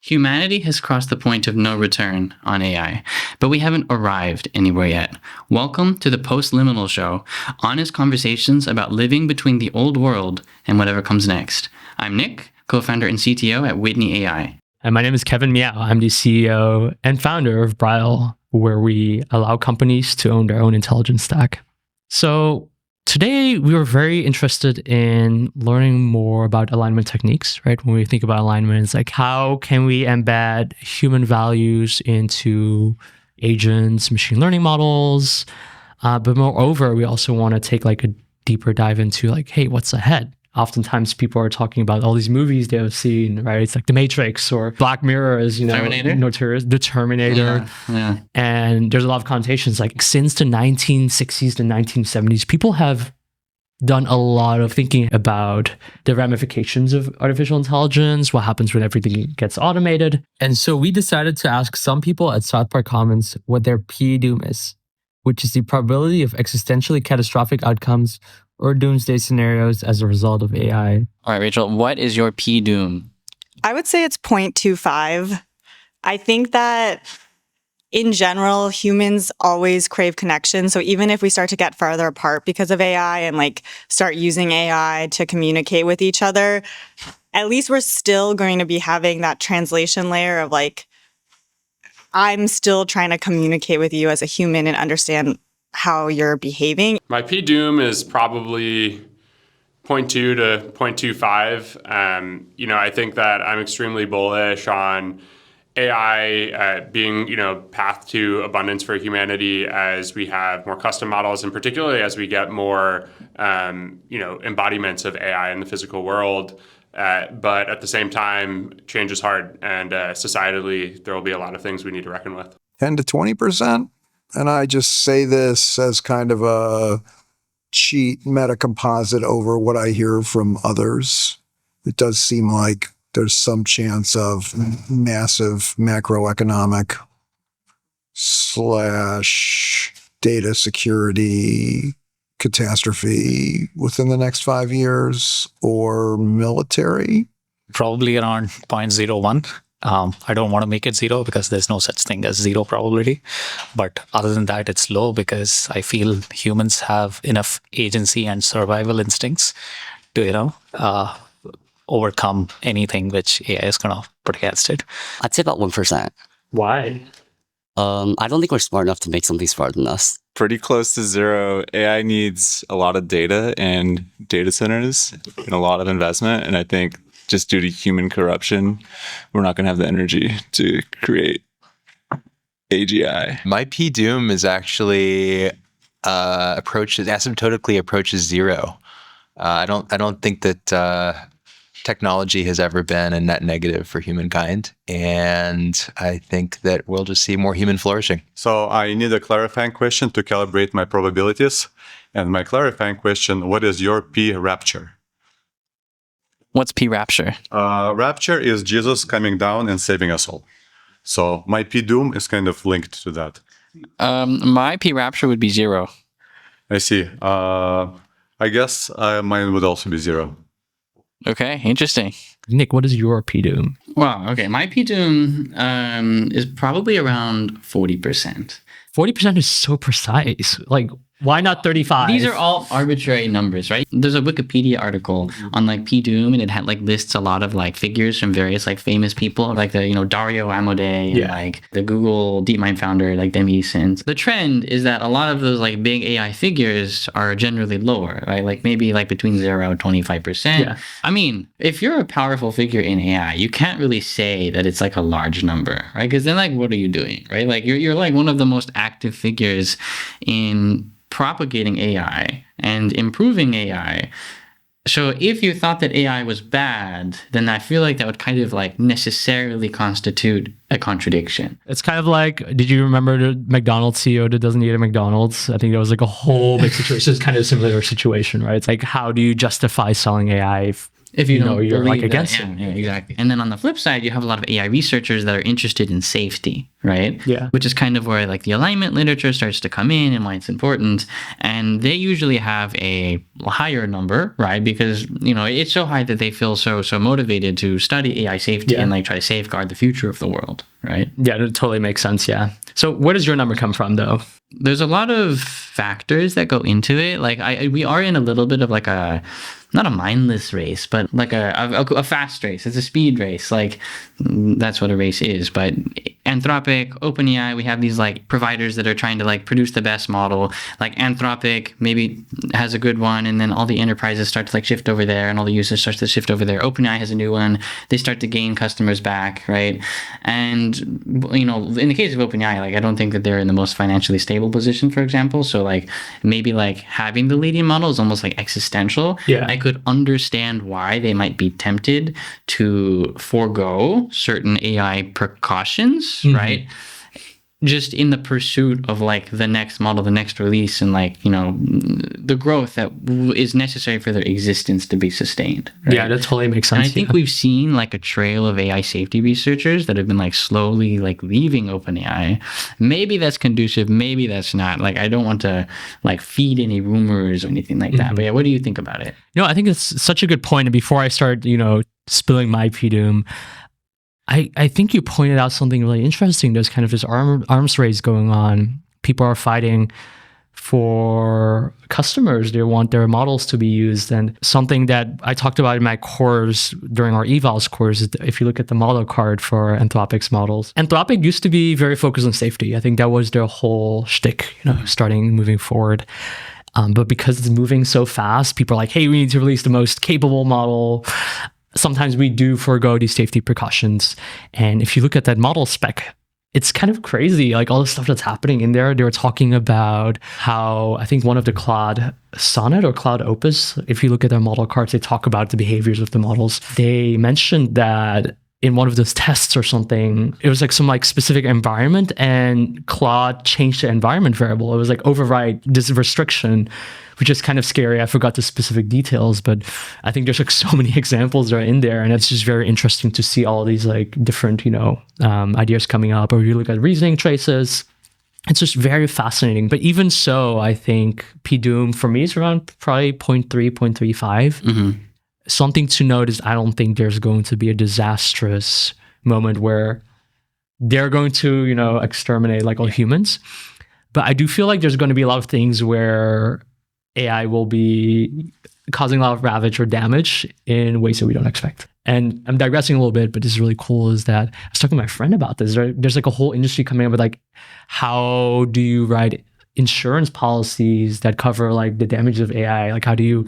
Humanity has crossed the point of no return on AI, but we haven't arrived anywhere yet. Welcome to the Post-Liminal Show, honest conversations about living between the old world and whatever comes next. I'm Nick, co-founder and CTO at Whitney AI. And my name is Kevin Miao. I'm the CEO and founder of Brile, where we allow companies to own their own intelligence stack. So today, we were very interested in learning more about alignment techniques, right? When we think about alignment, it's like, how can we embed human values into agents, machine learning models? But moreover, we also want to take like a deeper dive into like, hey, what's ahead? Oftentimes people are talking about all these movies they have seen, right? It's like The Matrix or Black Mirror is, Terminator? Notorious, The Terminator. Yeah. And there's a lot of connotations. Like since the 1960s to 1970s, people have done a lot of thinking about the ramifications of artificial intelligence, what happens when everything gets automated. And so we decided to ask some people at South Park Commons what their P-doom is, which is the probability of existentially catastrophic outcomes or doomsday scenarios as a result of AI. All right, Rachel, what is your P-doom? I would say it's 0.25. I think that in general, humans always crave connection. So even if we start to get farther apart because of AI and like start using AI to communicate with each other, at least we're still going to be having that translation layer of like, I'm still trying to communicate with you as a human and understand how you're behaving. My P-doom is probably 0.2 to 0.25. I think that I'm extremely bullish on AI being, path to abundance for humanity as we have more custom models, and particularly as we get more, embodiments of AI in the physical world. But at the same time, change is hard, and societally, there will be a lot of things we need to reckon with. 10 to 20%. And I just say this as kind of a cheat meta composite over what I hear from others. It does seem like there's some chance of massive macroeconomic / data security catastrophe within the next 5 years, or military. Probably around 0.01. I don't want to make it zero because there's no such thing as zero probability. But other than that, it's low because I feel humans have enough agency and survival instincts to, overcome anything which AI is going to put against it. I'd say about 1%. Why? I don't think we're smart enough to make something smarter than us. Pretty close to zero. AI needs a lot of data and data centers and a lot of investment. And I think just due to human corruption, we're not going to have the energy to create AGI. My P-doom is actually asymptotically approaches zero. I don't think that technology has ever been a net negative for humankind, and I think that we'll just see more human flourishing. So I need a clarifying question to calibrate my probabilities. And my clarifying question: what is your P-rapture? What's P-rapture? Rapture is Jesus coming down and saving us all. So my P-doom is kind of linked to that. My P-rapture would be 0. I see. I guess mine would also be 0. Okay, interesting. Nick, what is your P-doom? Wow, okay. My P-doom is probably around 40%. 40% is so precise. Like, why not 35? These are all arbitrary numbers, right? There's a Wikipedia article on like P-doom, and it had like lists a lot of like figures from various like famous people, like the Dario Amodei and like the Google DeepMind founder like Demi Sins. The trend is that a lot of those like big AI figures are generally lower, right? Like maybe like between 0 and 25%. Yeah. I mean, if you're a powerful figure in AI, you can't really say that it's like a large number, right? Because then like, what are you doing, right? Like you're like one of the most active figures in propagating AI and improving AI. So if you thought that AI was bad, then I feel like that would kind of like necessarily constitute a contradiction. It's kind of like, did you remember the McDonald's CEO that doesn't eat at McDonald's? I think that was like a whole big situation. It's kind of a similar situation, right? It's like, how do you justify selling AI if you know you're like against it? Yeah, exactly. And then on the flip side, you have a lot of AI researchers that are interested in safety, right? Yeah. Which is kind of where like the alignment literature starts to come in and why it's important. And they usually have a higher number, right? Because, it's so high that they feel so motivated to study AI safety and like try to safeguard the future of the world, right? Yeah, it totally makes sense. Yeah. So where does your number come from though? There's a lot of factors that go into it. Like we are in a little bit of like not a mindless race, but like a fast race. It's a speed race. Like that's what a race is. But Anthropic, OpenAI, we have these like providers that are trying to like produce the best model. Like Anthropic maybe has a good one, and then all the enterprises start to like shift over there, and all the users start to shift over there. OpenAI has a new one. They start to gain customers back, right? And in the case of OpenAI, like I don't think that they're in the most financially stable position, for example. So like maybe like having the leading model is almost like existential. Yeah. I could understand why they might be tempted to forego certain AI precautions, right? Just in the pursuit of like the next model, the next release, and like, the growth that is necessary for their existence to be sustained. Right? Yeah, that totally makes sense. And I think we've seen like a trail of AI safety researchers that have been like slowly like leaving OpenAI. Maybe that's conducive, maybe that's not. Like, I don't want to like feed any rumors or anything like that. But yeah, what do you think about it? I think it's such a good point. And before I start, spilling my PDoom, I think you pointed out something really interesting. There's kind of this arms race going on. People are fighting for customers. They want their models to be used. And something that I talked about in my course during our evals course is if you look at the model card for Anthropic's models, Anthropic used to be very focused on safety. I think that was their whole shtick, moving forward. But because it's moving so fast, people are like, hey, we need to release the most capable model. Sometimes we do forego these safety precautions. And if you look at that model spec, it's kind of crazy, like all the stuff that's happening in there. They were talking about how, I think one of the Claude Sonnet or Cloud Opus, if you look at their model cards, they talk about the behaviors of the models. They mentioned that in one of those tests or something, it was like some like specific environment, and Claude changed the environment variable. It was like override this restriction, which is kind of scary. I forgot the specific details, but I think there's like so many examples that are in there, and it's just very interesting to see all these like different, ideas coming up. Or you look at reasoning traces, it's just very fascinating. But even so, I think PDoom for me is around probably 0.3, 0.35. Something to note is I don't think there's going to be a disastrous moment where they're going to, exterminate like all humans. But I do feel like there's going to be a lot of things where AI will be causing a lot of ravage or damage in ways that we don't expect. And I'm digressing a little bit, but this is really cool is that I was talking to my friend about this. There's like a whole industry coming up with like, how do you write insurance policies that cover like the damages of AI? Like how do you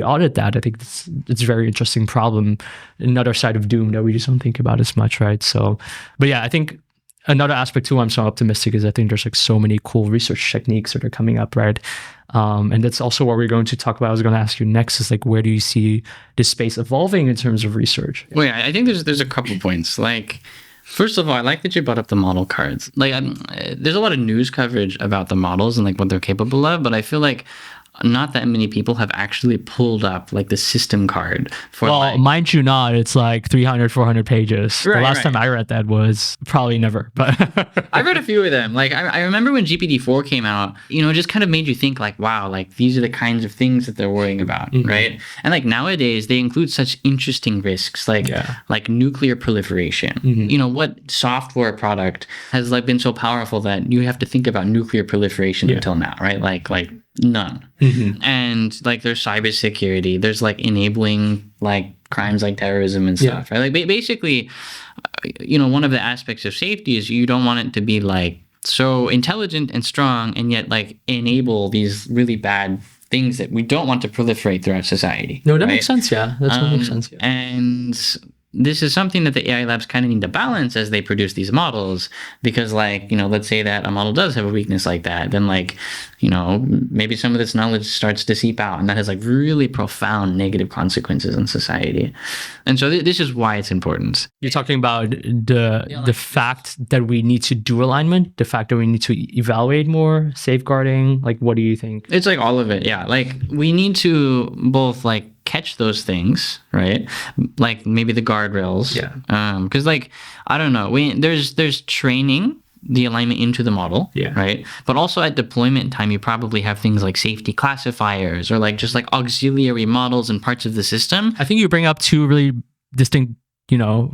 audit that? I think it's a very interesting problem. Another side of doom that we just don't think about as much, right? So, but yeah, I think another aspect too, I'm so optimistic is I think there's like so many cool research techniques that are coming up, right? And that's also what we're going to talk about. I was going to ask you next is like, where do you see this space evolving in terms of research? Well, yeah, I think there's a couple points. Like, first of all, I like that you brought up the model cards. Like, there's a lot of news coverage about the models and like what they're capable of, but I feel like not that many people have actually pulled up like the system card for mind you not, it's like 300, 400 pages. Right, the last time I read that was probably never, but I read a few of them. Like I remember when GPT-4 came out, it just kind of made you think like, wow, like these are the kinds of things that they're worrying about, right? And like nowadays they include such interesting risks like nuclear proliferation. What software product has like been so powerful that you have to think about nuclear proliferation until now, right? Like none. And like there's cybersecurity, there's like enabling like crimes like terrorism and stuff, right? Like basically, one of the aspects of safety is you don't want it to be like so intelligent and strong and yet like enable these really bad things that we don't want to proliferate throughout society. No, that makes sense. Yeah, that makes sense. Yeah. And this is something that the AI labs kind of need to balance as they produce these models, because like, let's say that a model does have a weakness like that, then like, maybe some of this knowledge starts to seep out, and that has like really profound negative consequences on society. And so this is why it's important. You're talking about the fact that we need to do alignment, the fact that we need to evaluate more, safeguarding, like what do you think? It's like all of it. Yeah. Like we need to both like catch those things, right? Like maybe the guardrails. Yeah. Because like, I don't know, there's training the alignment into the model, Yeah. right? But also at deployment time, you probably have things like safety classifiers or like just like auxiliary models and parts of the system. I think you bring up two really distinct,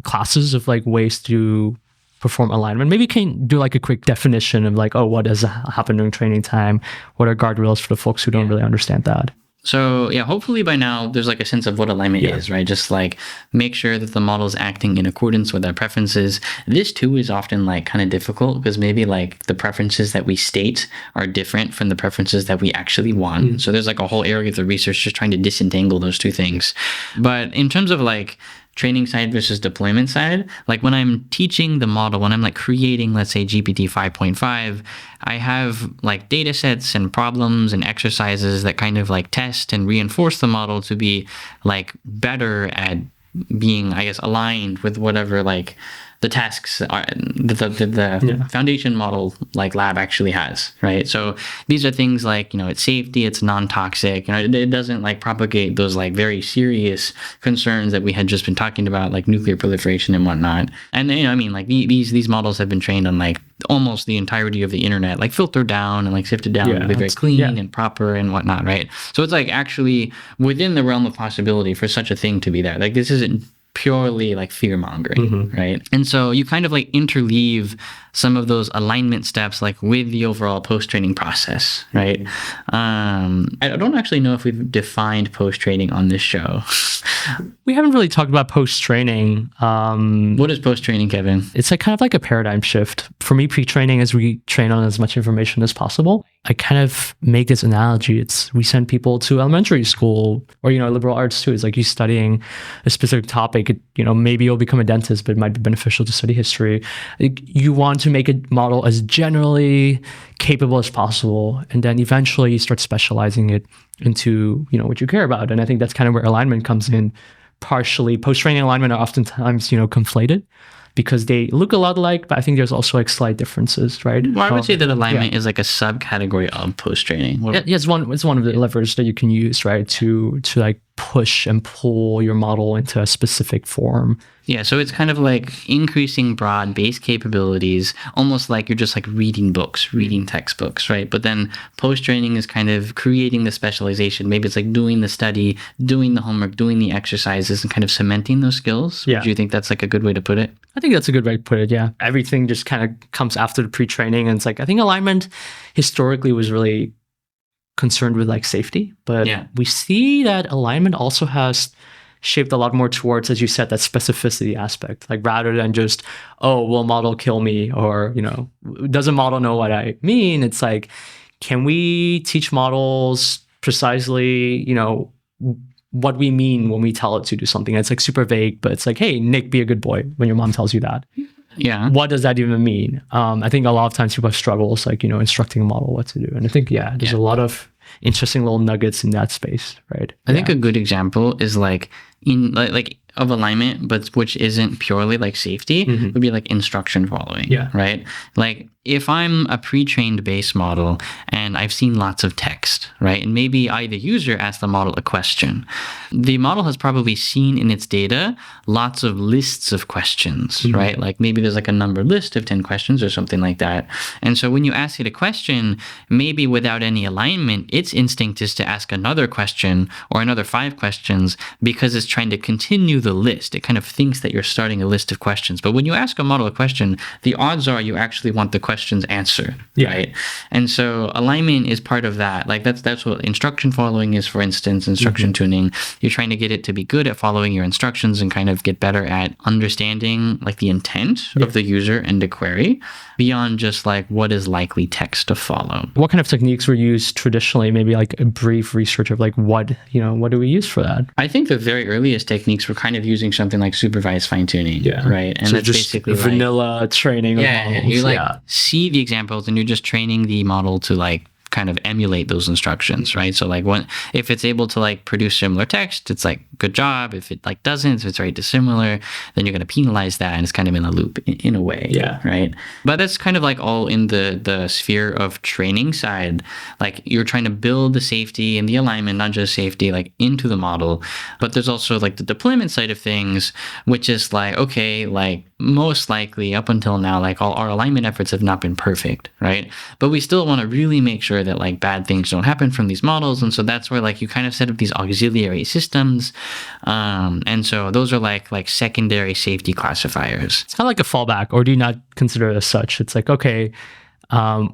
classes of like ways to perform alignment. Maybe you can do like a quick definition of like, what does happen during training time? What are guardrails for the folks who don't really understand that? So yeah, hopefully by now there's like a sense of what alignment is, right? Just like make sure that the model is acting in accordance with our preferences. This too is often like kind of difficult because maybe like the preferences that we state are different from the preferences that we actually want. So there's like a whole area of the research just trying to disentangle those two things. But in terms of like training side versus deployment side, like when I'm teaching the model, when I'm like creating, let's say GPT 5.5, I have like data sets and problems and exercises that kind of like test and reinforce the model to be like better at being, I guess, aligned with whatever like the tasks are the foundation model like lab actually has, right? So these are things like, it's safety, it's non-toxic, it doesn't like propagate those like very serious concerns that we had just been talking about, like nuclear proliferation and whatnot. And like these models have been trained on like almost the entirety of the internet, like filtered down and like sifted down to be very clean and proper and whatnot, right? So it's like actually within the realm of possibility for such a thing to be there. Like this isn't purely like fear mongering, right? And so you kind of like interleave some of those alignment steps like with the overall post-training process, right? I don't actually know if we've defined post-training on this show. We haven't really talked about post-training. What is post-training, Kevin? It's like kind of like a paradigm shift. For me, pre-training is we train on as much information as possible. I kind of make this analogy. We send people to elementary school or, liberal arts too. It's like you studying a specific topic. Maybe you'll become a dentist, but it might be beneficial to study history. You want to make a model as generally capable as possible. And then eventually you start specializing it into, what you care about. And I think that's kind of where alignment comes in. Partially, post-training alignment are oftentimes, conflated, because they look a lot alike, but I think there's also like slight differences, right? Well, I would say that alignment is like a subcategory of post-training. It's one of the levers that you can use, right, to like push and pull your model into a specific form. Yeah, so it's kind of like increasing broad base capabilities, almost like you're just like reading books, reading textbooks, right? But then post-training is kind of creating the specialization. Maybe it's like doing the study, doing the homework, doing the exercises, and kind of cementing those skills. Yeah. Do you think that's like a good way to put it? I think that's a good way to put it, yeah. Everything just kind of comes after the pre-training. And it's like, I think alignment historically was really concerned with like safety, but we see that alignment also has shaped a lot more towards, as you said, that specificity aspect. Like rather than just, will model kill me? Or, does a model know what I mean? It's like, can we teach models precisely, what we mean when we tell it to do something? It's like super vague, but it's like, hey, Nick, be a good boy when your mom tells you that. Yeah. What does that even mean? I think a lot of times people have struggles, like, instructing a model what to do. And I think, there's a lot of interesting little nuggets in that space, right? I think a good example is like in like of alignment, but which isn't purely like safety, would be like instruction following, right? Like if I'm a pre-trained base model and I've seen lots of text, right? And maybe I, the user, asked the model a question. The model has probably seen in its data lots of lists of questions, right? Like maybe there's like a numbered list of 10 questions or something like that. And so when you ask it a question, maybe without any alignment, its instinct is to ask another question or another 5 questions because it's trying to continue the list. It kind of thinks that you're starting a list of questions. But when you ask a model a question, the odds are you actually want the questions answered, right? And so alignment is part of that. Like that's what instruction following is, for instance, instruction tuning. You're trying to get it to be good at following your instructions and kind of get better at understanding like the intent of the user and the query beyond just like what is likely text to follow. What kind of techniques were used traditionally? Maybe like a brief research of like what do we use for that? I think the very earliest techniques were kind of using something like supervised fine tuning, right? And so that's just basically vanilla training. You like see the examples and you're just training the model to like kind of emulate those instructions, right? So like if it's able to like produce similar text, it's like good job. If it like doesn't, if it's very dissimilar, then you're going to penalize that, and it's kind of in a loop in a way, right? But that's kind of like all in the sphere of training side. Like you're trying to build the safety and the alignment, not just safety, like into the model. But there's also like the deployment side of things, which is like, okay, like most likely up until now, like all our alignment efforts have not been perfect, right? But we still want to really make sure that like bad things don't happen from these models. And so that's where like you kind of set up these auxiliary systems. And so those are like secondary safety classifiers. It's kind of like a fallback, or do you not consider it as such? It's like, okay,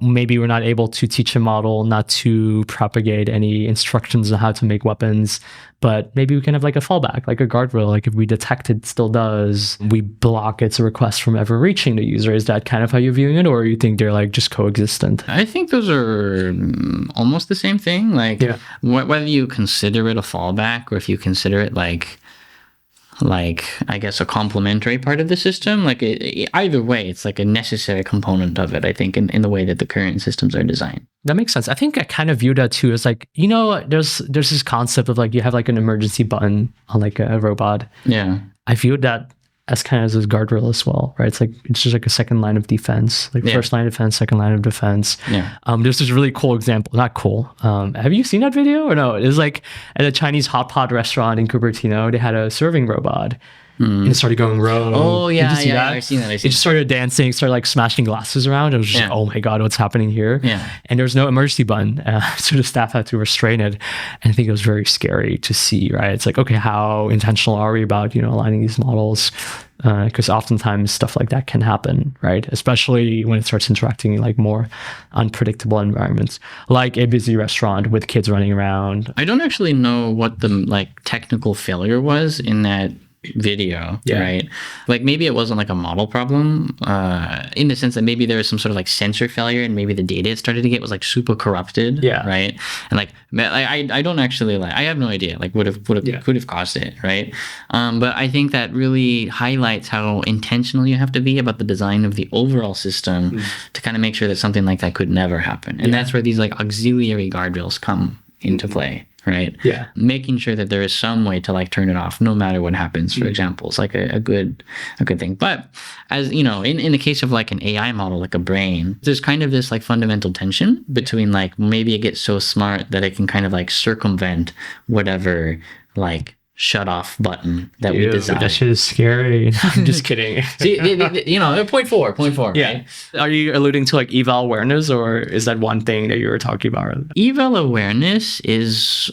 maybe we're not able to teach a model not to propagate any instructions on how to make weapons, but maybe we can have like a fallback, like a guardrail. Like if we detect it still does, we block its request from ever reaching the user. Is that kind of how you're viewing it, or you think they're like just coexistent? I think those are almost the same thing. Like whether you consider it a fallback or if you consider it like I guess a complementary part of the system, like either way, it's like a necessary component of it, I think, in the way that the current systems are designed. That makes sense. I think I kind of view that too as like, you know, there's this concept of like you have like an emergency button on like a robot. Yeah. I viewed that as kind of as a guardrail as well, right? It's like it's just like a second line of defense, like first line of defense, second line of defense. Yeah. There's this really cool example, not cool. Have you seen that video or no? It was like at a Chinese hot pot restaurant in Cupertino, they had a serving robot. And it started going rogue. Oh yeah, I've seen that. It just started dancing, started like smashing glasses around. It was just like, oh my god, what's happening here? Yeah. And there was no emergency button, so the staff had to restrain it. And I think it was very scary to see. Right? It's like, okay, how intentional are we about aligning these models? Because oftentimes stuff like that can happen, right? Especially when it starts interacting in like more unpredictable environments, like a busy restaurant with kids running around. I don't actually know what the like technical failure was in that video, right? Like maybe it wasn't like a model problem in the sense that maybe there was some sort of like sensor failure, and maybe the data it started to get was like super corrupted, right? And like I don't actually like, I have no idea like could have caused it, right? But I think that really highlights how intentional you have to be about the design of the overall system to kind of make sure that something like that could never happen. And that's where these like auxiliary guardrails come into play. Right. Yeah. Making sure that there is some way to like turn it off, no matter what happens. For example, it's like a good thing. But as you know, in the case of like an AI model, like a brain, there's kind of this like fundamental tension between like maybe it gets so smart that it can kind of like circumvent whatever like shut off button that we designed. That shit is scary. I'm just kidding. See, point four. Yeah. Right? Are you alluding to like eval awareness, or is that one thing that you were talking about? Eval awareness is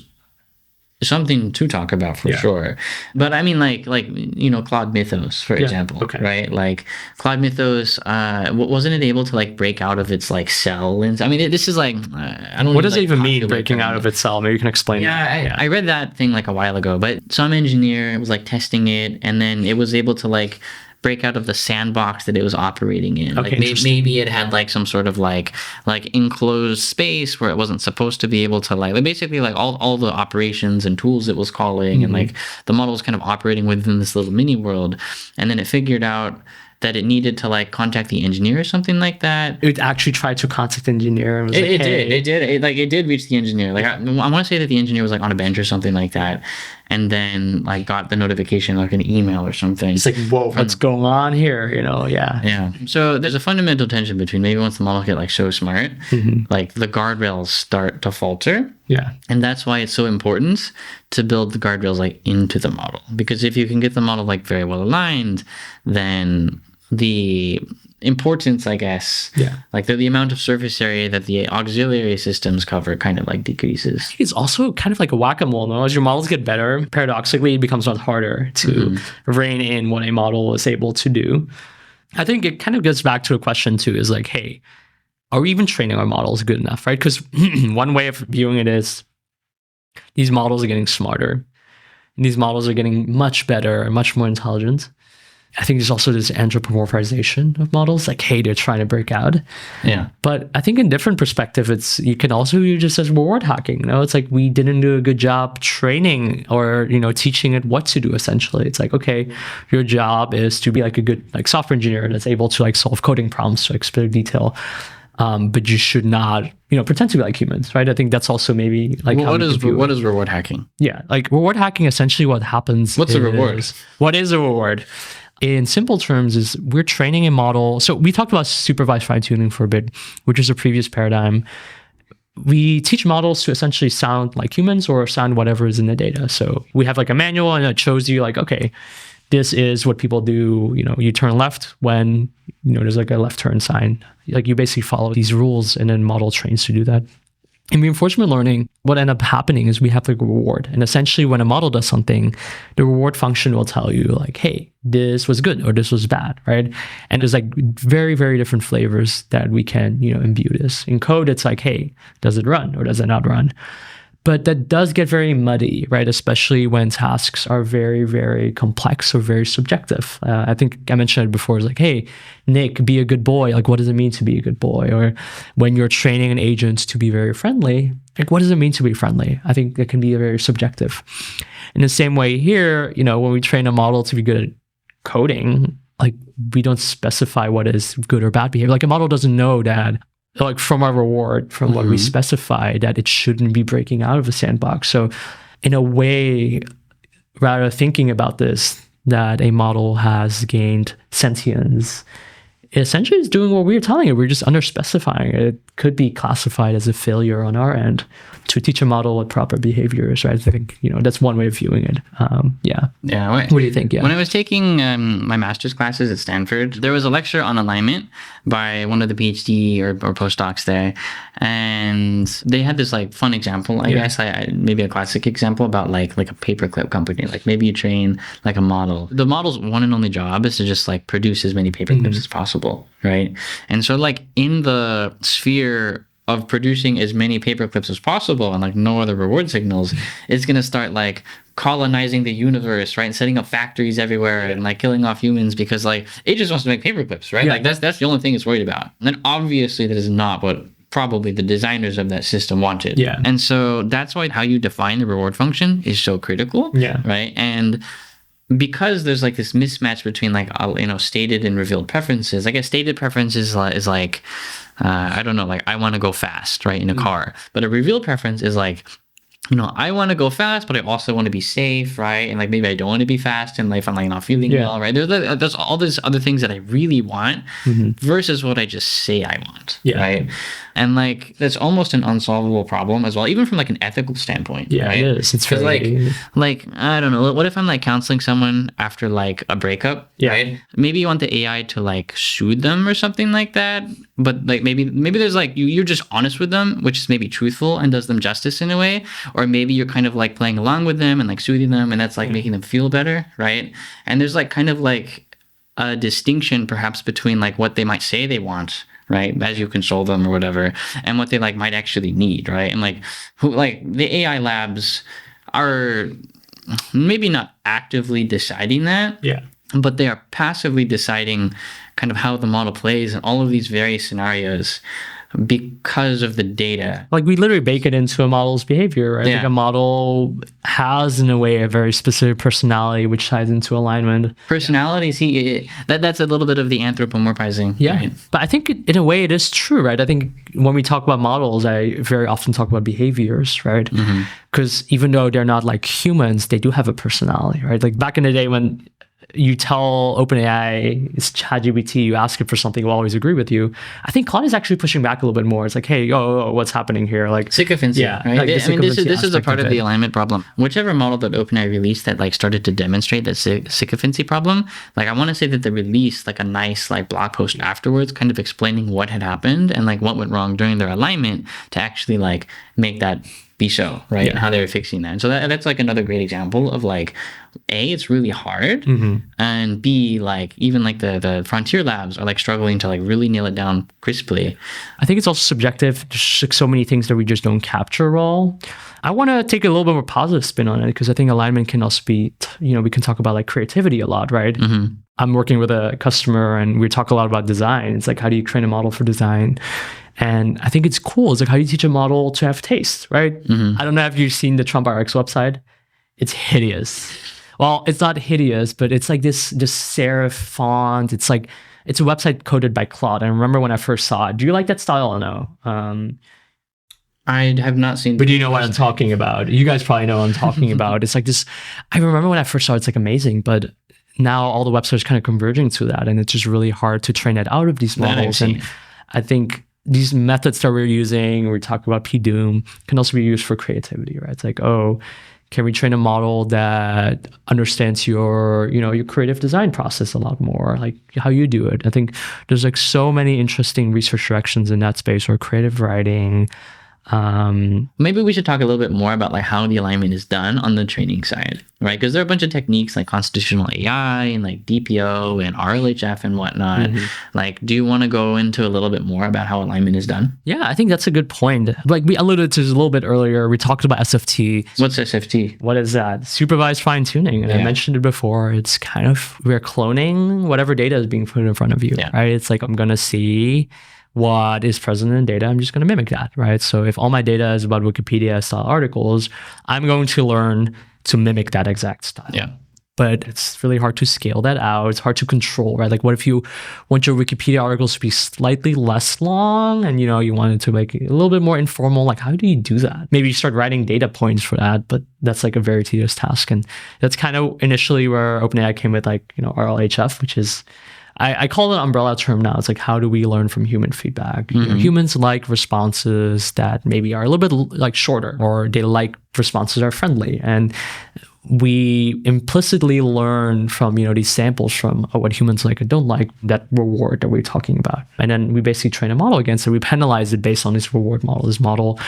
something to talk about for sure. But I mean like Claude Mythos, for example, right? Like Claude Mythos, wasn't it able to like break out of its like cell? And I mean, this is like, I don't know. What does it even mean, breaking out of its cell? Maybe you can explain. I read that thing like a while ago, but some engineer was like testing it, and then it was able to like break out of the sandbox that it was operating in. Okay, like maybe it had like some sort of like enclosed space where it wasn't supposed to be able to like basically like all the operations and tools it was calling, and like the model was kind of operating within this little mini world, and then it figured out that it needed to like contact the engineer or something like that. It actually tried to contact the engineer. And was it did reach the engineer. Like I want to say that the engineer was like on a bench or something like that, and then like got the notification like an email or something. It's like, whoa, what's going on here? Yeah. So there's a fundamental tension between maybe once the model get like so smart, like the guardrails start to falter. Yeah. And that's why it's so important to build the guardrails like into the model, because if you can get the model like very well aligned, then the importance, I guess, like the amount of surface area that the auxiliary systems cover kind of like decreases. It's also kind of like a whack-a-mole. No? As your models get better, paradoxically, it becomes a lot harder to rein in what a model is able to do. I think it kind of gets back to a question too, is like, hey, are we even training our models good enough, right? Because one way of viewing it is these models are getting smarter. And these models are getting much better, much more intelligent. I think there's also this anthropomorphization of models, like, hey, they're trying to break out. Yeah. But I think in different perspective, you can also view just as reward hacking. It's like we didn't do a good job training or, teaching it what to do, essentially. It's like, okay, your job is to be like a good like software engineer that's able to like solve coding problems to expert detail. but you should not, pretend to be like humans, right? I think that's also maybe like Well, how what we is could view what it. is reward hacking? Yeah, like reward hacking, essentially what happens What's a reward? What is a reward? In simple terms is we're training a model. So we talked about supervised fine tuning for a bit, which is a previous paradigm. We teach models to essentially sound like humans or sound whatever is in the data. So we have like a manual and it shows you like, okay, this is what people do. You turn left when, there's like a left turn sign. Like you basically follow these rules and then model trains to do that. In reinforcement learning, what ended up happening is we have like a reward. And essentially when a model does something, the reward function will tell you like, hey, this was good or this was bad, right? And there's like very, very different flavors that we can, imbue this. In code, it's like, hey, does it run or does it not run? But that does get very muddy, right? Especially when tasks are very, very complex or very subjective. I think I mentioned it before. It's like, hey, Nick, be a good boy. Like, what does it mean to be a good boy? Or when you're training an agent to be very friendly, like, what does it mean to be friendly? I think it can be very subjective. In the same way here, when we train a model to be good at coding, like, we don't specify what is good or bad behavior. Like, a model doesn't know that, like from our reward, from what we specify, that it shouldn't be breaking out of a sandbox. So in a way, rather thinking about this, that a model has gained sentience, it essentially is doing what we're telling it. We're just underspecifying it. It could be classified as a failure on our end to teach a model what proper behavior is, right? I think, that's one way of viewing it. Yeah. Yeah. What do you think? Yeah. When I was taking my master's classes at Stanford, there was a lecture on alignment by one of the PhD or postdocs there. And they had this like fun example, I guess, maybe a classic example about like a paperclip company. Like maybe you train like a model. The model's one and only job is to just like produce as many paperclips as possible, right? And so like in the sphere of producing as many paper clips as possible and like no other reward signals, it's going to start like colonizing the universe, right? And setting up factories everywhere and like killing off humans because like it just wants to make paper clips, right? Like that's the only thing it's worried about. And then obviously that is not what probably the designers of that system wanted. Yeah. And so that's why how you define the reward function is so critical. Yeah. Right. And because there's like this mismatch between like stated and revealed preferences. I guess stated preferences is like I don't know, like I want to go fast, right, in a car. But a revealed preference is like, I want to go fast, but I also want to be safe, right? And like maybe I don't want to be fast, and like if I'm like not feeling well, right? There's all these other things that I really want versus what I just say I want, right? And like that's almost an unsolvable problem as well, even from like an ethical standpoint. Yeah, right? it is. It's very like I don't know. What if I'm like counseling someone after like a breakup, right? Maybe you want the AI to like soothe them or something like that, but like maybe there's like you're just honest with them, which is maybe truthful and does them justice in a way, or maybe you're kind of like playing along with them and like soothing them, and that's like making them feel better, right? And there's like kind of like a distinction perhaps between like what they might say they want, right, as you console them or whatever, and what they like might actually need, right? And like the AI labs are maybe not actively deciding that, but they are passively deciding kind of how the model plays in all of these various scenarios because of the data. Like we literally bake it into a model's behavior, right? Like a model has in a way a very specific personality which ties into alignment. Personality, that's a little bit of the anthropomorphizing. Yeah. Right? But I think in a way it is true, right? I think when we talk about models, I very often talk about behaviors, right? Because even though they're not like humans, they do have a personality, right? Like back in the day when you tell OpenAI, it's ChatGPT, you ask it for something, it will always agree with you. I think Claude is actually pushing back a little bit more. It's like, hey, what's happening here? Like sycophancy, right? Like I mean, this is a part of the alignment problem. Whichever model that OpenAI released that like started to demonstrate that sycophancy problem, like I want to say that they released like a nice like blog post afterwards, kind of explaining what had happened and like what went wrong during their alignment to actually like make that be so, right? And how they were fixing that. And so that's like another great example of like, A, it's really hard, and B, like even like the frontier labs are like struggling to like really nail it down crisply. I think it's also subjective. There's like so many things that we just don't capture all. I want to take a little bit more positive spin on it because I think alignment can also be, we can talk about like creativity a lot, right? I'm working with a customer and we talk a lot about design. It's like, how do you train a model for design? And I think it's cool. It's like, how do you teach a model to have taste, right? I don't know if you've seen the Trump RX website. It's hideous. Well, it's not hideous, but it's like this serif font. It's like it's a website coded by Claude. I remember when I first saw it. Do you like that style or no? I have not seen. But do you know what I'm talking about? You guys probably know what I'm talking about. It's like this. I remember when I first saw it, it's like amazing, but now all the websites kind of converging to that, and it's just really hard to train that out of these models. And I think these methods that we're using, we talk about PDoom, can also be used for creativity, right? It's like, oh, can we train a model that understands your creative design process a lot more, like how you do it? I think there's like so many interesting research directions in that space, or creative writing. Maybe we should talk a little bit more about like how the alignment is done on the training side, right? Because there are a bunch of techniques like constitutional AI and like DPO and RLHF and whatnot. Like, do you want to go into a little bit more about how alignment is done? Yeah, I think that's a good point. Like we alluded to this a little bit earlier. We talked about SFT. What's SFT? What is that? Supervised fine tuning. And I mentioned it before. It's kind of, we're cloning whatever data is being put in front of you, right? It's like, I'm going to see what is present in data, I'm just going to mimic that, right? So if all my data is about Wikipedia style articles, I'm going to learn to mimic that exact style. Yeah. But it's really hard to scale that out. It's hard to control, right? Like what if you want your Wikipedia articles to be slightly less long and, you want it to make it a little bit more informal? Like, how do you do that? Maybe you start writing data points for that, but that's like a very tedious task. And that's kind of initially where OpenAI came with like, RLHF, which is, I call it an umbrella term now. It's like, how do we learn from human feedback? Humans like responses that maybe are a little bit like shorter, or they like responses that are friendly. And we implicitly learn from, these samples from what humans like and don't like, that reward that we're talking about. And then we basically train a model against it. We penalize it based on this reward model, this model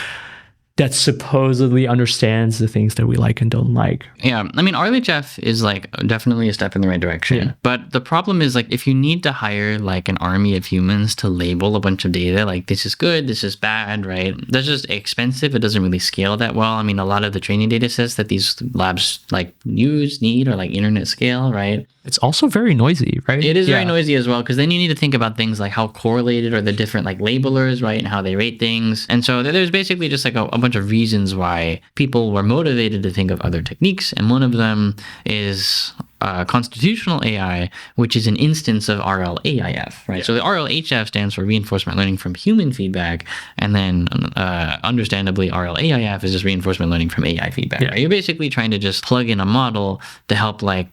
that supposedly understands the things that we like and don't like. Yeah, I mean, RLHF is like definitely a step in the right direction. Yeah. But the problem is like, if you need to hire like an army of humans to label a bunch of data, like this is good, this is bad, right? That's just expensive. It doesn't really scale that well. I mean, a lot of the training data sets that these labs like need are like internet scale, right? It's also very noisy, right? It is very noisy as well, because then you need to think about things like how correlated are the different like labelers, right? And how they rate things. And so there's basically just like a bunch of reasons why people were motivated to think of other techniques. And one of them is constitutional AI, which is an instance of RLAIF, right? So the RLHF stands for reinforcement learning from human feedback. And then understandably, RLAIF is just reinforcement learning from AI feedback. Right? You're basically trying to just plug in a model to help like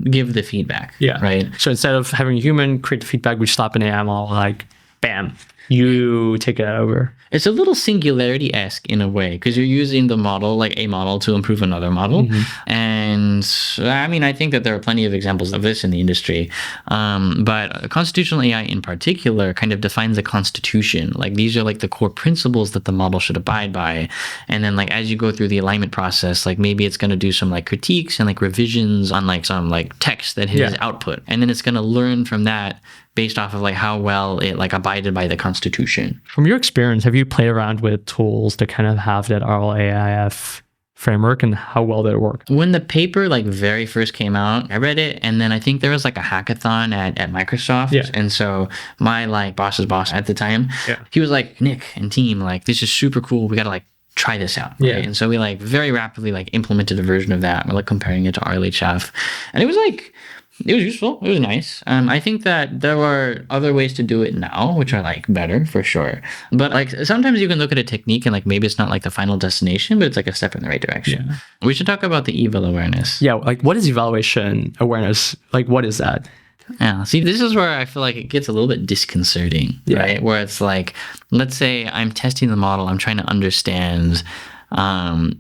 give the feedback, right? So instead of having a human create the feedback, we stop an AI model, like, bam, you take it over. It's a little singularity-esque in a way, because you're using the model, like a model, to improve another model. And I mean, I think that there are plenty of examples of this in the industry. But constitutional AI in particular kind of defines a constitution. Like, these are like the core principles that the model should abide by. And then like, as you go through the alignment process, like maybe it's going to do some like critiques and like revisions on like some like text that his output. And then it's going to learn from that based off of like how well it like abided by the Constitution. From your experience, have you played around with tools to kind of have that RLAIF framework, and how well did it work? When the paper like very first came out, I read it, and then I think there was like a hackathon at Microsoft. And so my like boss's boss at the time, he was like, Nick and team, like, this is super cool. We got to like try this out. Right? And so we like very rapidly like implemented a version of that. We're like comparing it to RLHF, and it was like, it was useful. It was nice. I think that there are other ways to do it now, which are like better for sure. But like sometimes you can look at a technique and like maybe it's not like the final destination, but it's like a step in the right direction. We should talk about the eval awareness. Yeah, like what is evaluation awareness? Like what is that? Yeah, see, this is where I feel like it gets a little bit disconcerting, right? Where it's like, let's say I'm testing the model, I'm trying to understand,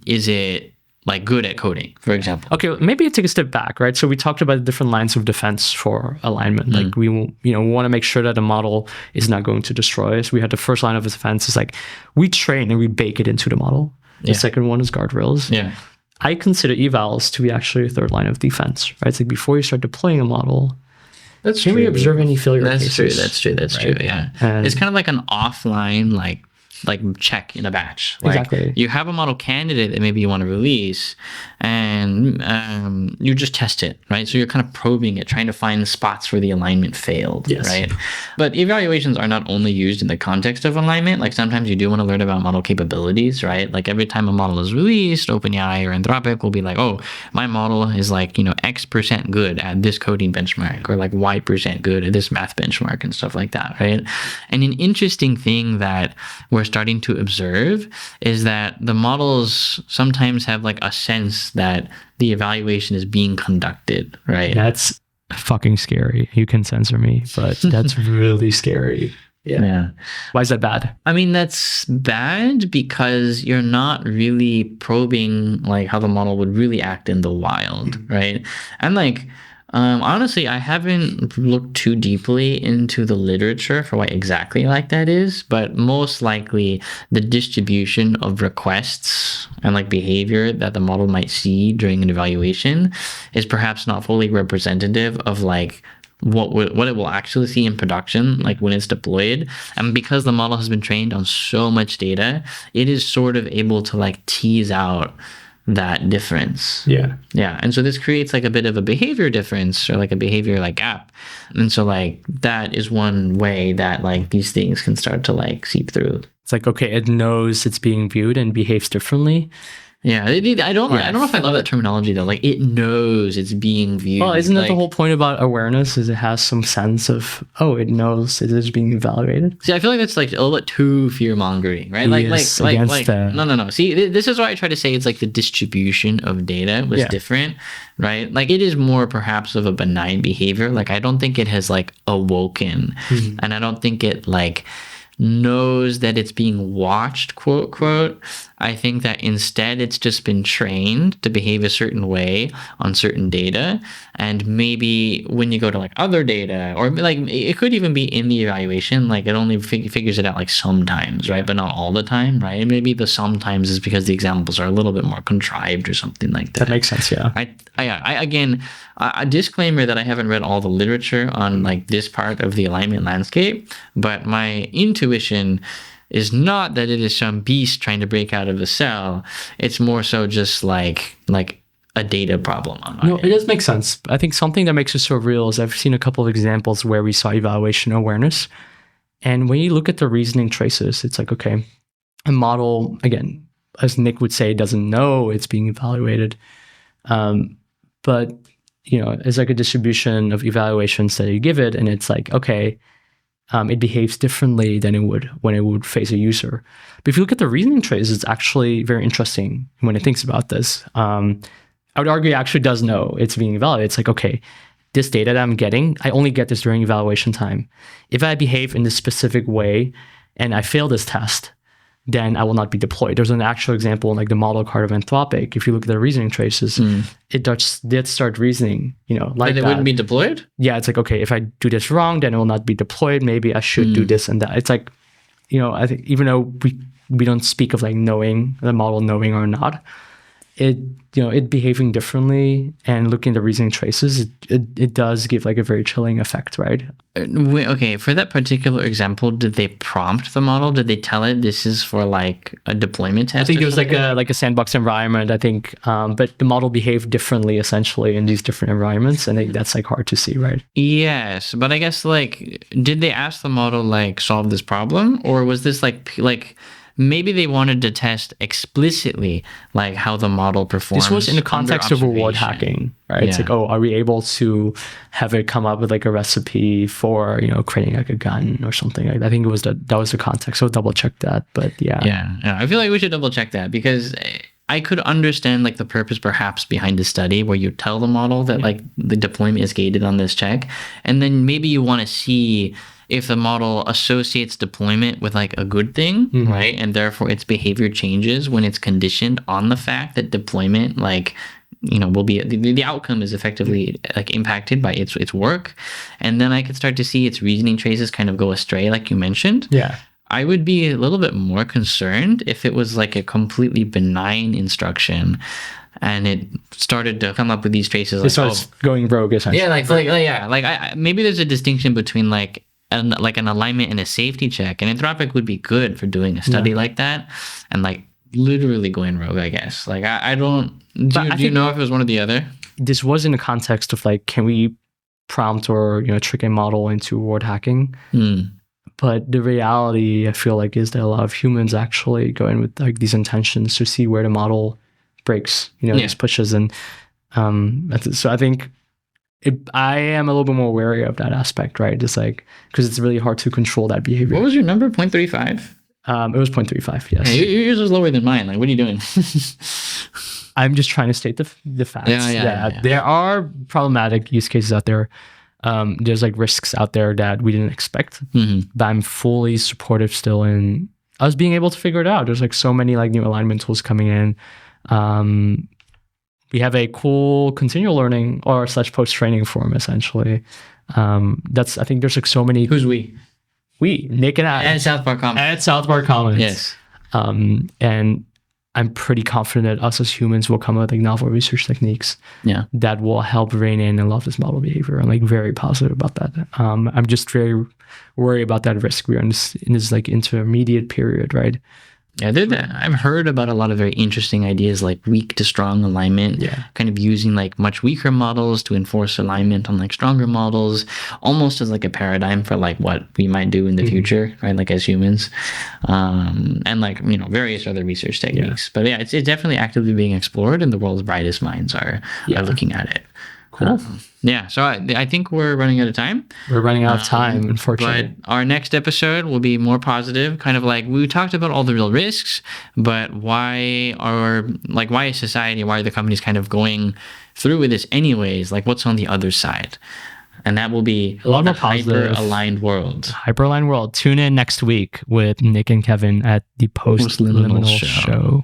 is it like good at coding, for example? Okay, maybe take a step back, right? So we talked about the different lines of defense for alignment. Like we want to make sure that the model is not going to destroy us. We had the first line of defense is like, we train and we bake it into the model. The second one is guardrails. I consider evals to be actually a third line of defense, right? It's like before you start deploying a model, can we observe any failure cases? That's true, yeah. And it's kind of like an offline, like, like check in a batch. Like, Exactly. you have a model candidate that maybe you want to release, and you just test it, right? So you're kind of probing it, trying to find spots where the alignment failed, Yes. right? But evaluations are not only used in the context of alignment. Like, sometimes you do want to learn about model capabilities, right? Like, every time a model is released, OpenAI or Anthropic will be like, oh, my model is like, X% good at this coding benchmark, or like Y% good at this math benchmark, and stuff like that, right? And an interesting thing that we're starting to observe is that the models sometimes have like a sense that the evaluation is being conducted, right? That's fucking scary. You can censor me, but that's really scary. Yeah. Why is that bad? I mean, that's bad because you're not really probing like how the model would really act in the wild, right? And like, honestly, I haven't looked too deeply into the literature for what exactly like that is, but most likely the distribution of requests and like behavior that the model might see during an evaluation is perhaps not fully representative of like what it will actually see in production, like when it's deployed. And because the model has been trained on so much data, it is sort of able to like tease out that difference. Yeah. And so this creates like a bit of a behavior difference, or like a behavior like gap. And so like that is one way that like these things can start to like seep through. It's like, okay, it knows it's being viewed and behaves differently. Yeah, I don't know if I love that terminology though. Like, it knows it's being viewed. Well, isn't that like, the whole point about awareness? Is it has some sense of, oh, it knows it is being evaluated. See, I feel like that's like a little bit too fear mongering, right? Yes, against that. No. See, this is why I try to say it's like the distribution of data was different, right? Like, it is more perhaps of a benign behavior. Like, I don't think it has like awoken, and I don't think it like knows that it's being watched, quote, quote. I think that instead it's just been trained to behave a certain way on certain data. And maybe when you go to like other data, or like it could even be in the evaluation, like it only figures it out like sometimes, right? But not all the time, right? And maybe the sometimes is because the examples are a little bit more contrived or something like that. That makes sense, yeah. I again, a disclaimer that I haven't read all the literature on like this part of the alignment landscape, but my intuition is not that it is some beast trying to break out of the cell. It's more so just like a data problem on my No, end. it does make sense. I think something that makes it so real is I've seen a couple of examples where we saw evaluation awareness. And when you look at the reasoning traces, it's like, okay, a model, again, as Nick would say, doesn't know it's being evaluated. But, it's like a distribution of evaluations that you give it. And it's like, okay, it behaves differently than it would when it would face a user. But if you look at the reasoning traces, it's actually very interesting when it thinks about this. I would argue it actually does know it's being evaluated. It's like, okay, this data that I'm getting, I only get this during evaluation time. If I behave in this specific way and I fail this test, then I will not be deployed. There's an actual example in like the model card of Anthropic. If you look at the reasoning traces, it did start reasoning, like But it that. wouldn't be deployed? Yeah, it's like, okay, if I do this wrong, then it will not be deployed. Maybe I should do this and that. It's like, I think even though we don't speak of like knowing, the model knowing or not, it behaving differently and looking at the reasoning traces, it does give like a very chilling effect, right? Okay, for that particular example, did they prompt the model? Did they tell it this is for like a deployment test? I think it was like a sandbox environment, I think, but the model behaved differently essentially in these different environments, and that's like hard to see, right? Yes, but I guess like, did they ask the model like solve this problem, or was this like maybe they wanted to test explicitly like how the model performs? This was in the context of reward hacking, right? It's like, oh, are we able to have it come up with like a recipe for, creating like a gun or something? I think it was that was the context. So double check that, but yeah. I feel like we should double check that, because I could understand like the purpose perhaps behind the study where you tell the model that like the deployment is gated on this check, and then maybe you want to see if the model associates deployment with like a good thing, right? And therefore its behavior changes when it's conditioned on the fact that deployment like, will be, the outcome is effectively like impacted by its work. And then I could start to see its reasoning traces kind of go astray, like you mentioned. Yeah. I would be a little bit more concerned if it was like a completely benign instruction and it started to come up with these traces. It starts going rogue essentially. Yeah, maybe there's a distinction between like and like an alignment and a safety check. And Anthropic would be good for doing a study like that, and like literally going rogue, I guess. Like I don't. Do you know if it was one or the other? This was in the context of like, can we prompt or trick a model into word hacking? But the reality, I feel like, is that a lot of humans actually go in with like these intentions to see where the model breaks, these pushes, and so I think I am a little bit more wary of that aspect, right? Just like because it's really hard to control that behavior. What was your number? 0.35? It was 0.35. Yes. Hey, yours was lower than mine. Like, what are you doing? I'm just trying to state the facts. Yeah. There are problematic use cases out there. There's like risks out there that we didn't expect, but I'm fully supportive still in us being able to figure it out. There's like so many like new alignment tools coming in. We have a cool continual learning or / post training forum essentially. I think there's like so many. Who's we? We, Nick and I. And South Park Commons. At South Park Commons. Yes. And I'm pretty confident that us as humans will come up with like novel research techniques that will help rein in a lot of this model behavior. I'm like very positive about that. I'm just very worried about that risk. We're in this like intermediate period, right? Yeah, I've heard about a lot of very interesting ideas like weak to strong alignment, kind of using like much weaker models to enforce alignment on like stronger models, almost as like a paradigm for like what we might do in the future, right? Like as humans, and like, various other research techniques. But yeah, it's definitely actively being explored, and the world's brightest minds are looking at it. Cool. So I think we're running out of time. We're running out of time, unfortunately. But our next episode will be more positive. Kind of like we talked about all the real risks, but why is society, why are the companies kind of going through with this anyways? Like what's on the other side? And that will be a lot more positive. Hyper-aligned world. Hyper-aligned world. Tune in next week with Nick and Kevin at the Post-Liminal Show.